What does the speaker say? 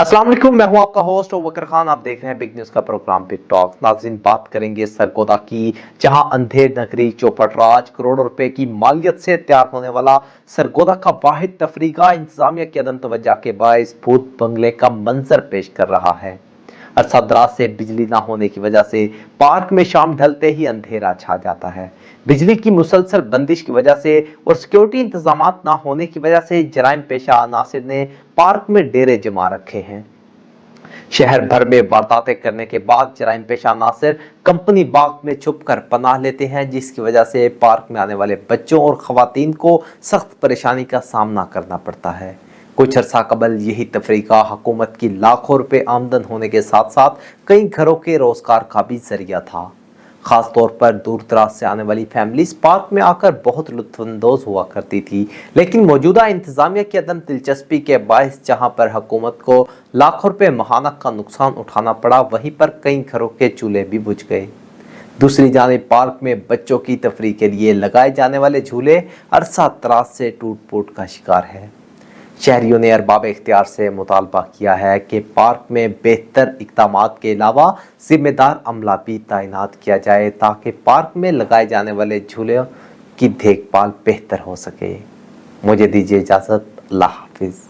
अस्सलाम वालेकुम, मैं हूं आपका होस्ट वकर खान। आप देख रहे हैं बिग न्यूज का प्रोग्राम बिग टॉक। नाज़रीन, बात करेंगे सरगोदा की, जहां अंधेर नगरी चौपटराज करोड़ों रुपए की मालियत से तैयार होने वाला सरगोदा का वाहिद तफरीगा इंतजामिया की अदम तवज्जो के बायस भूत बंगले का मंजर पेश कर रहा है। अरसा दराज से बिजली ना होने की वजह से पार्क में शाम ढलते ही अंधेरा छा जाता है। बिजली की मुसलसल बंदिश की वजह से और सिक्योरिटी इंतजाम ना होने की वजह से जराइम पेशा अनासिर ने पार्क में डेरे जमा रखे हैं। शहर भर में वारदातें करने के बाद जराइम पेशा अनासिर कंपनी बाग में छुप कर पनाह लेते हैं, जिसकी वजह से पार्क में आने वाले बच्चों और खवातीन को सख्त परेशानी का सामना करना पड़ता है। कुछ अरसा कबल यही तफरीका हुकूमत की लाखों रुपए आमदन होने के साथ साथ कई घरों के रोजगार का भी जरिया था। खास तौर पर दूर दराज से आने वाली फैमिलीज पार्क में आकर बहुत लुत्फानंदोज हुआ करती थी, लेकिन मौजूदा इंतजामिया की अदम दिलचस्पी के बायस जहां पर हुकूमत को लाखों रुपए महाना का नुकसान उठाना पड़ा, वहीं पर कई घरों के चूल्हे भी बुझ गए। दूसरी जानिब पार्क में बच्चों की तफरीह के लिए लगाए जाने वाले झूले अरसा दराज से टूट फूट का शिकार है। शहरियों ने अरबाब इख्तियार से मुतालबा किया है कि पार्क में बेहतर इक़दामात के अलावा जिम्मेदार अमला भी तैनात किया जाए, ताकि पार्क में लगाए जाने वाले झूलों की देखभाल बेहतर हो सके। मुझे दीजिए इजाज़त। अल्लाह हाफिज़।